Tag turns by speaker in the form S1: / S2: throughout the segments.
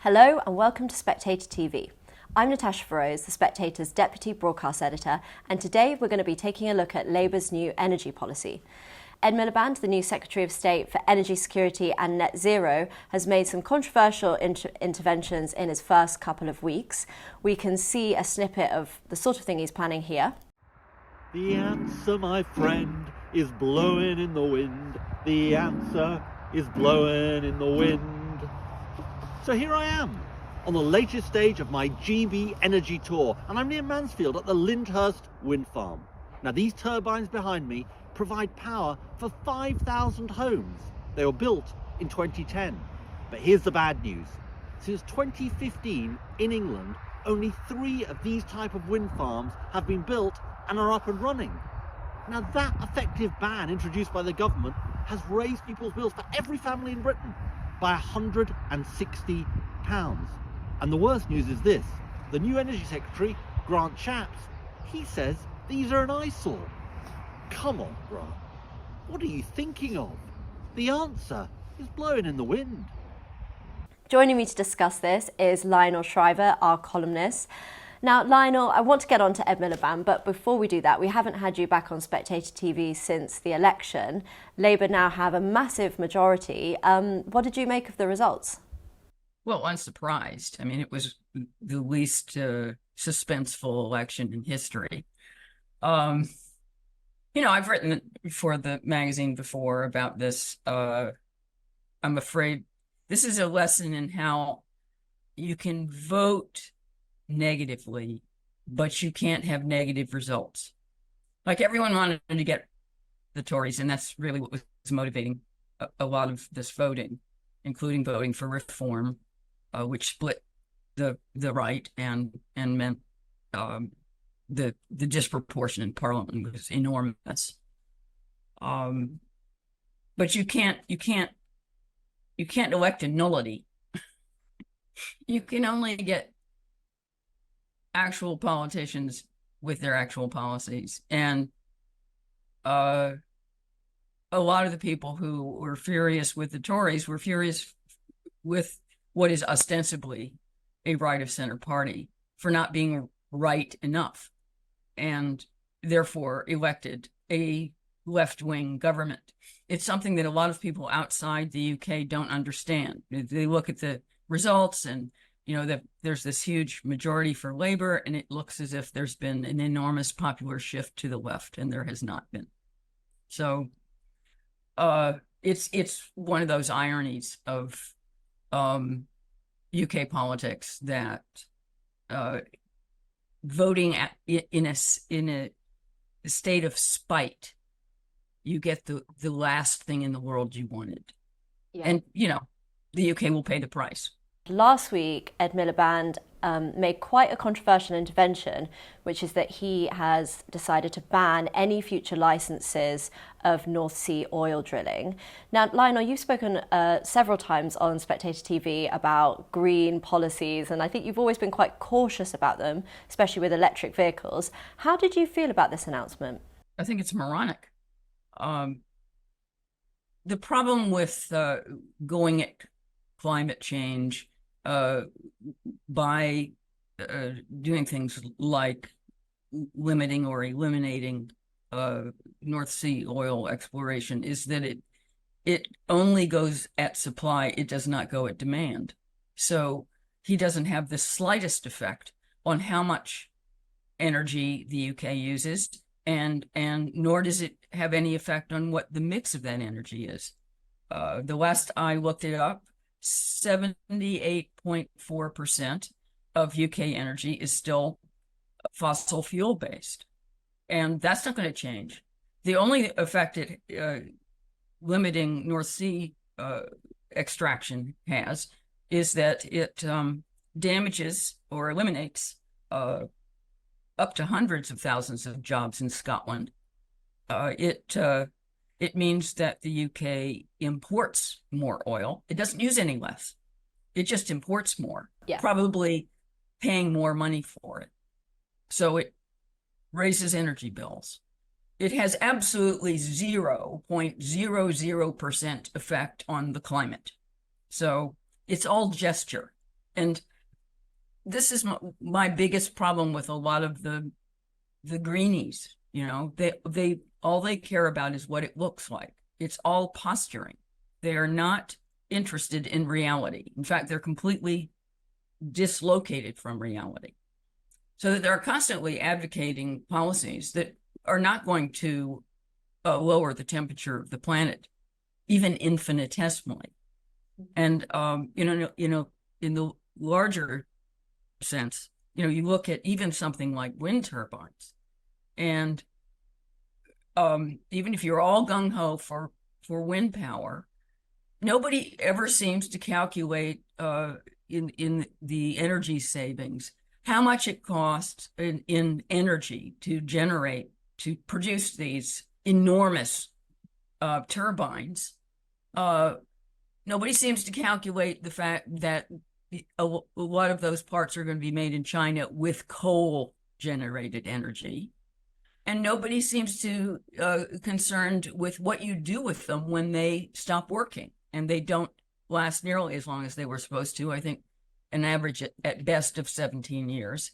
S1: Hello and welcome to Spectator TV. I'm Natasha Feroz, the Spectator's Deputy Broadcast Editor, and today we're going to be taking a look at Labour's new energy policy. Ed Miliband, the new Secretary of State for Energy Security and Net Zero, has made some controversial interventions in his first couple of weeks. We can see a snippet of the sort of thing he's planning here.
S2: The answer, my friend, is blowing in the wind. The answer is blowing in the wind. So here I am, on the latest stage of my GB Energy Tour, and I'm near Mansfield at the Lyndhurst Wind Farm. Now these turbines behind me provide power for 5,000 homes. They were built in 2010. But here's the bad news. Since 2015 in England, only 3 of these type of wind farms have been built and are up and running. Now that effective ban introduced by the government has raised people's bills for every family in Britain by £160. And the worst news is this: the new Energy Secretary, Grant Shapps, he says these are an eyesore. Come on, Grant, what are you thinking of? The answer is blowing in the wind.
S1: Joining me to discuss this is Lionel Shriver, our columnist. Now, Lionel, I want to get on to Ed Miliband, but before we do that, we haven't had you back on Spectator TV since the election. Labour now have a massive majority. What did you make of the results?
S3: Well, unsurprised. I mean, it was the least suspenseful election in history. I've written for the magazine before about this. I'm afraid this is a lesson in how you can vote negatively, but you can't have negative results. Like, everyone wanted to get the Tories, and that's really what was motivating a lot of this voting, including voting for reform, which split the right and meant the disproportion in Parliament was enormous. But you can't elect a nullity. You can only get actual politicians with their actual policies. And a lot of the people who were furious with the Tories were furious with what is ostensibly a right-of-center party for not being right enough, and therefore elected a left-wing government. It's something that a lot of people outside the UK don't understand. They look at the results and there's this huge majority for Labour, and it looks as if there's been an enormous popular shift to the left, and there has not been. So it's one of those ironies of UK politics that voting in a state of spite, you get the last thing in the world you wanted. Yeah. And the UK will pay the price.
S1: Last week, Ed Miliband made quite a controversial intervention, which is that he has decided to ban any future licenses of North Sea oil drilling. Now, Lionel, you've spoken several times on Spectator TV about green policies, and I think you've always been quite cautious about them, especially with electric vehicles. How did you feel about this announcement?
S3: I think it's moronic. The problem with going at climate change by doing things like limiting or eliminating North Sea oil exploration is that it only goes at supply, it does not go at demand. So he doesn't have the slightest effect on how much energy the UK uses, and nor does it have any effect on what the mix of that energy is. The last I looked it up, 78.4% of UK energy is still fossil fuel based, and that's not going to change. The only effect limiting North Sea extraction has is that it damages or eliminates up to hundreds of thousands of jobs in Scotland. It means that the UK imports more oil. It doesn't use any less. It just imports more, probably paying more money for it. So it raises energy bills. It has absolutely 0.00% effect on the climate. So it's all gesture. And this is my biggest problem with a lot of the greenies. You know, they all they care about is what it looks like. It's all posturing. They are not interested in reality. In fact, they're completely dislocated from reality. So that they're constantly advocating policies that are not going to lower the temperature of the planet, even infinitesimally. And in the larger sense, you look at even something like wind turbines, and even if you're all gung-ho for wind power, nobody ever seems to calculate in the energy savings how much it costs in energy to produce these enormous turbines. Nobody seems to calculate the fact that a lot of those parts are going to be made in China with coal-generated energy. And nobody seems to concerned with what you do with them when they stop working. And they don't last nearly as long as they were supposed to. I think an average at best of 17 years.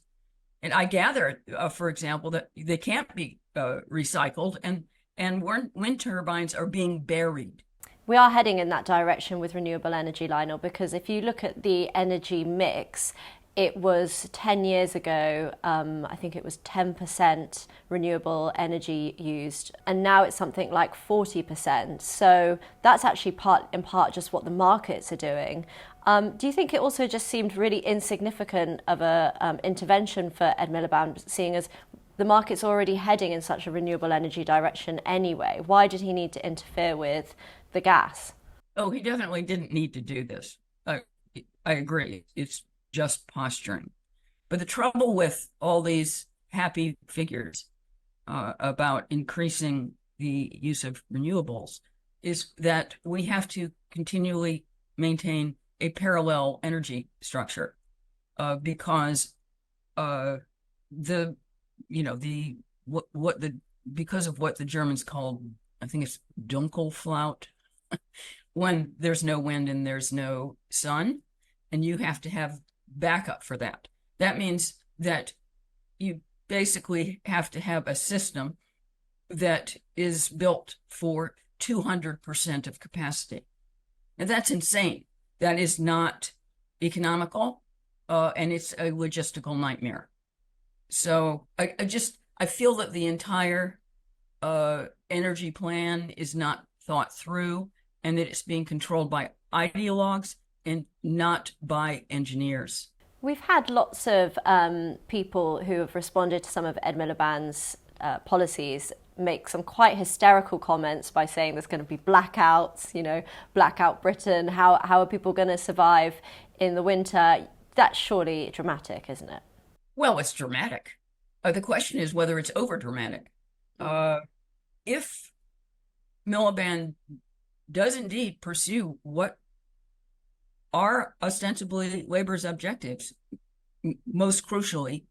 S3: And I gather, for example, that they can't be recycled, and wind turbines are being buried.
S1: We are heading in that direction with renewable energy, Lionel, because if you look at the energy mix, it was 10 years ago, I think it was 10% renewable energy used, and now it's something like 40%. So that's actually in part just what the markets are doing. Do you think it also just seemed really insignificant of a intervention for Ed Miliband, seeing as the market's already heading in such a renewable energy direction anyway? Why did he need to interfere with the gas?
S3: Oh, he definitely didn't need to do this. I agree. It's just posturing. But the trouble with all these happy figures about increasing the use of renewables is that we have to continually maintain a parallel energy structure because because of what the Germans called, I think it's Dunkelflaut, when there's no wind and there's no sun, and you have to have backup for that. That means that you basically have to have a system that is built for 200% of capacity. And that's insane. That is not economical, and it's a logistical nightmare. So I feel that the entire energy plan is not thought through, and that it's being controlled by ideologues and not by engineers.
S1: We've had lots of people who have responded to some of Ed Miliband's policies make some quite hysterical comments by saying there's going to be blackouts, blackout Britain. How are people going to survive in the winter? That's surely dramatic, isn't it?
S3: Well, it's dramatic. The question is whether it's over dramatic. If Miliband does indeed pursue what are ostensibly labor's objectives, most crucially,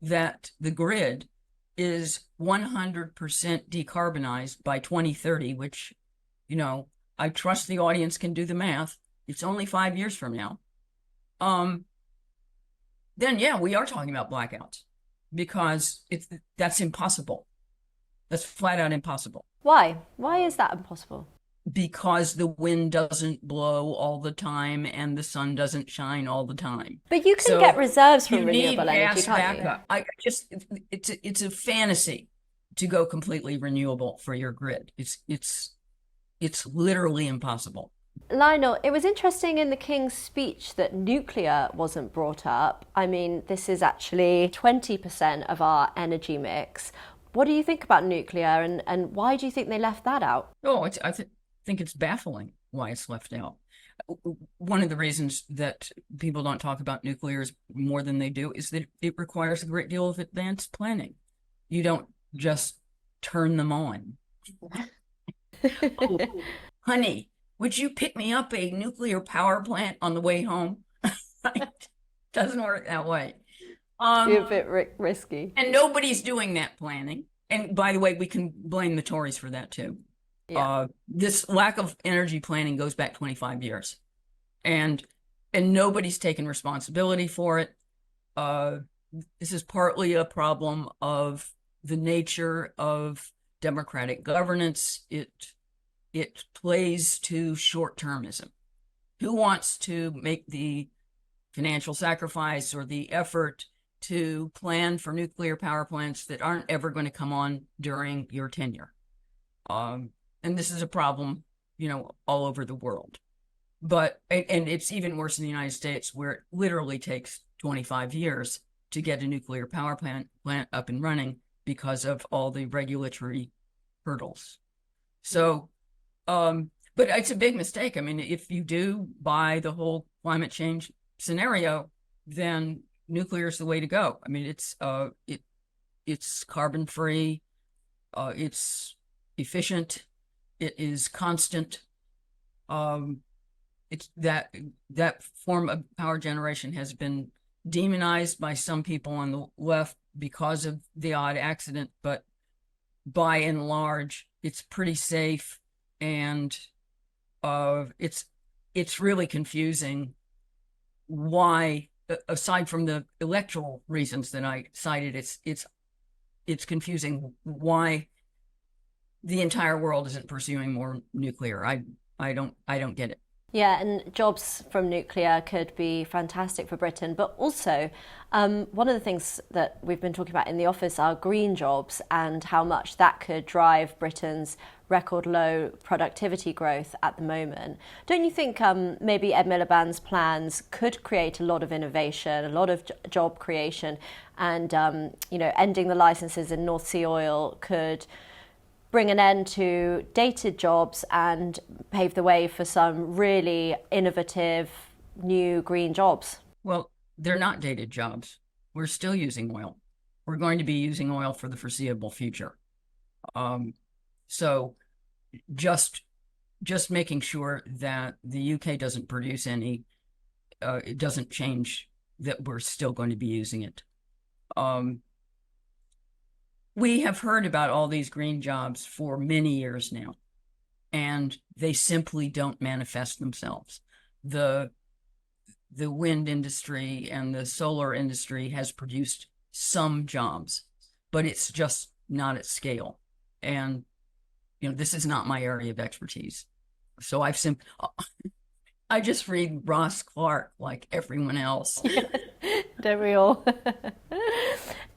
S3: that the grid is 100% decarbonized by 2030, which, I trust the audience can do the math. It's only 5 years from now. Then, yeah, we are talking about blackouts because that's impossible. That's flat out impossible.
S1: Why? Why is that impossible?
S3: Because the wind doesn't blow all the time and the sun doesn't shine all the time.
S1: But you can get reserves from renewable energy, can't
S3: you? It's a fantasy to go completely renewable for your grid. It's literally impossible.
S1: Lionel, it was interesting in the King's speech that nuclear wasn't brought up. I mean, this is actually 20% of our energy mix. What do you think about nuclear, and why do you think they left that out?
S3: Oh, I think it's baffling why it's left out. One of the reasons that people don't talk about nuclear more than they do is that it requires a great deal of advanced planning. You don't just turn them on. Oh, honey, would you pick me up a nuclear power plant on the way home? It doesn't work that way.
S1: You're a bit risky.
S3: And nobody's doing that planning. And by the way, we can blame the Tories for that too. Yeah. This lack of energy planning goes back 25 years. And and nobody's taken responsibility for it. This is partly a problem of the nature of democratic governance. It plays to short-termism. Who wants to make the financial sacrifice or the effort to plan for nuclear power plants that aren't ever going to come on during your tenure? And this is a problem, all over the world. But, and it's even worse in the United States, where it literally takes 25 years to get a nuclear power plant up and running because of all the regulatory hurdles. So, but it's a big mistake. I mean, if you do buy the whole climate change scenario, then nuclear is the way to go. I mean, it's carbon free, it's efficient, it is constant. It's that form of power generation has been demonized by some people on the left because of the odd accident, but by and large, it's pretty safe, and it's really confusing why, aside from the electoral reasons that I cited, it's confusing why the entire world isn't pursuing more nuclear. I don't get it.
S1: Yeah, and jobs from nuclear could be fantastic for Britain. But also, one of the things that we've been talking about in the office are green jobs and how much that could drive Britain's record low productivity growth at the moment. Don't you think maybe Ed Miliband's plans could create a lot of innovation, a lot of job creation, and ending the licenses in North Sea oil could bring an end to dated jobs and pave the way for some really innovative new green jobs?
S3: Well, they're not dated jobs. We're still using oil. We're going to be using oil for the foreseeable future. So just making sure that the UK doesn't produce any, it doesn't change that we're still going to be using it. We have heard about all these green jobs for many years now, and they simply don't manifest themselves. The wind industry and the solar industry has produced some jobs, but it's just not at scale. And, this is not my area of expertise. So I just read Ross Clark like everyone else.
S1: Don't we all?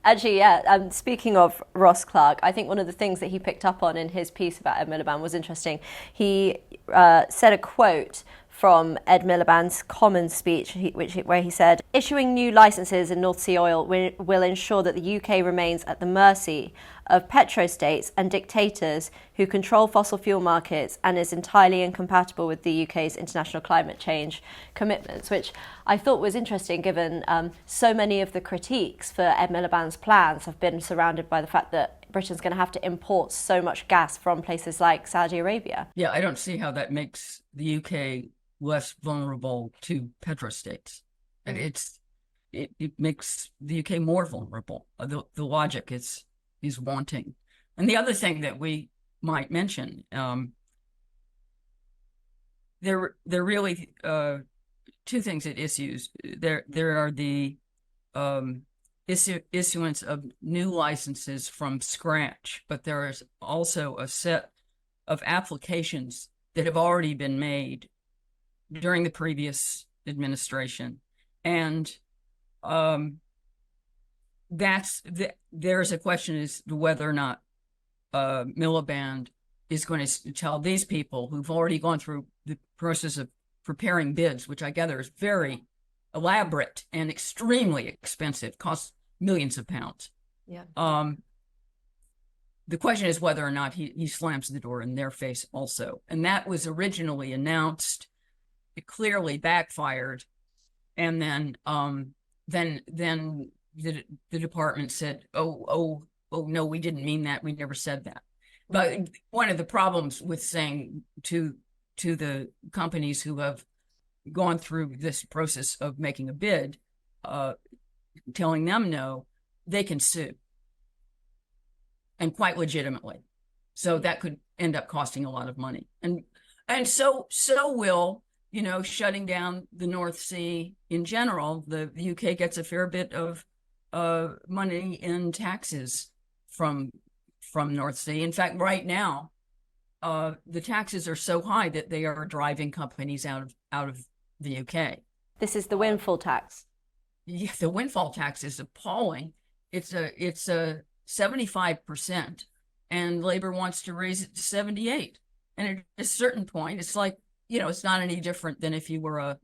S1: Actually, yeah, speaking of Ross Clark, I think one of the things that he picked up on in his piece about Ed Miliband was interesting. He said a quote from Ed Miliband's Commons speech, where he said, "Issuing new licenses in North Sea oil will ensure that the UK remains at the mercy of petrostates and dictators who control fossil fuel markets and is entirely incompatible with the UK's international climate change commitments," which I thought was interesting, given so many of the critiques for Ed Miliband's plans have been surrounded by the fact that Britain's going to have to import so much gas from places like Saudi Arabia.
S3: Yeah, I don't see how that makes the UK less vulnerable to petrostates. And it makes the UK more vulnerable. The logic is wanting. And the other thing that we might mention, there really two things at issues. There are the issuance of new licenses from scratch, but there is also a set of applications that have already been made during the previous administration, and there's a question as to whether or not Miliband is going to tell these people who've already gone through the process of preparing bids, which I gather is very elaborate and extremely expensive, costs millions of pounds.
S1: Yeah.
S3: The question is whether or not he slams the door in their face also. And that was originally announced. It clearly backfired, and then the department said, oh no, we didn't mean that, we never said that. But one of the problems with saying to the companies who have gone through this process of making a bid, telling them no, they can sue, and quite legitimately. So that could end up costing a lot of money, and so will shutting down the North Sea in general, the UK gets a fair bit of money in taxes from North Sea. In fact, right now, the taxes are so high that they are driving companies out of the UK.
S1: This is the windfall tax.
S3: Yeah, the windfall tax is appalling. It's a 75%, and Labor wants to raise it to 78. And at a certain point, it's like, it's not any different than if you were a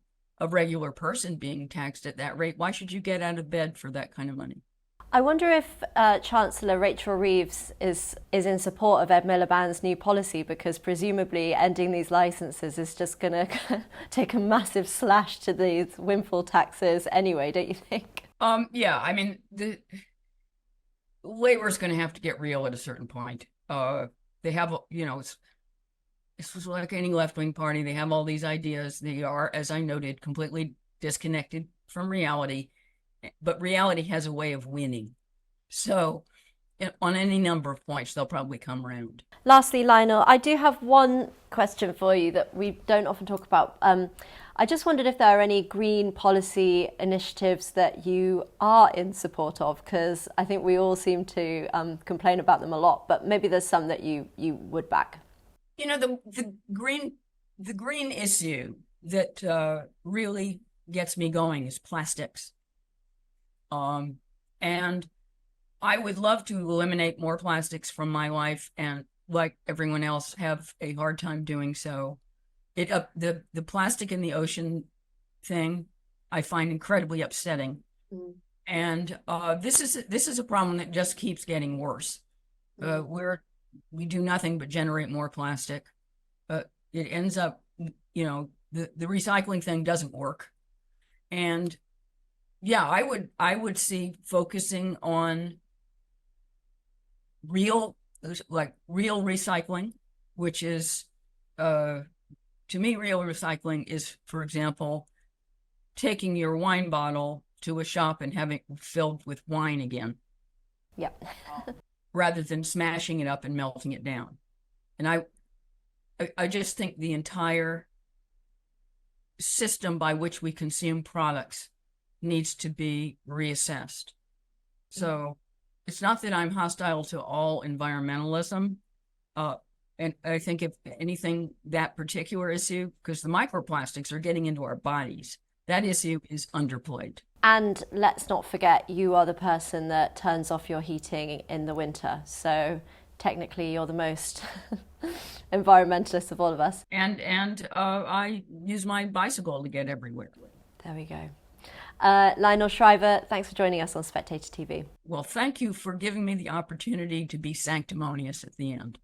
S3: regular person being taxed at that rate. Why should you get out of bed for that kind of money?
S1: I wonder if Chancellor Rachel Reeves is in support of Ed Miliband's new policy, because presumably ending these licenses is just going to take a massive slash to these windfall taxes anyway, don't you think?
S3: Yeah, I mean, the Labor's going to have to get real at a certain point. They have, this was like any left-wing party. They have all these ideas. They are, as I noted, completely disconnected from reality. But reality has a way of winning. So on any number of points, they'll probably come around.
S1: Lastly, Lionel, I do have one question for you that we don't often talk about. I just wondered if there are any green policy initiatives that you are in support of, because I think we all seem to complain about them a lot, but maybe there's some that you would back.
S3: The green issue that really gets me going is plastics. And I would love to eliminate more plastics from my life, and like everyone else, have a hard time doing so. The plastic in the ocean thing I find incredibly upsetting. Mm. And this is a problem that just keeps getting worse. We do nothing but generate more plastic. It ends up, the recycling thing doesn't work. And yeah, I would see focusing on real recycling, which is, to me, real recycling is, for example, taking your wine bottle to a shop and having it filled with wine again.
S1: Yeah.
S3: Rather than smashing it up and melting it down. And I just think the entire system by which we consume products needs to be reassessed. So it's not that I'm hostile to all environmentalism. And I think if anything, that particular issue, because the microplastics are getting into our bodies, that issue is underplayed.
S1: And let's not forget, you are the person that turns off your heating in the winter. So technically you're the most environmentalist of all of us.
S3: And I use my bicycle to get everywhere.
S1: There we go. Lionel Shriver, thanks for joining us on Spectator TV.
S3: Well, thank you for giving me the opportunity to be sanctimonious at the end.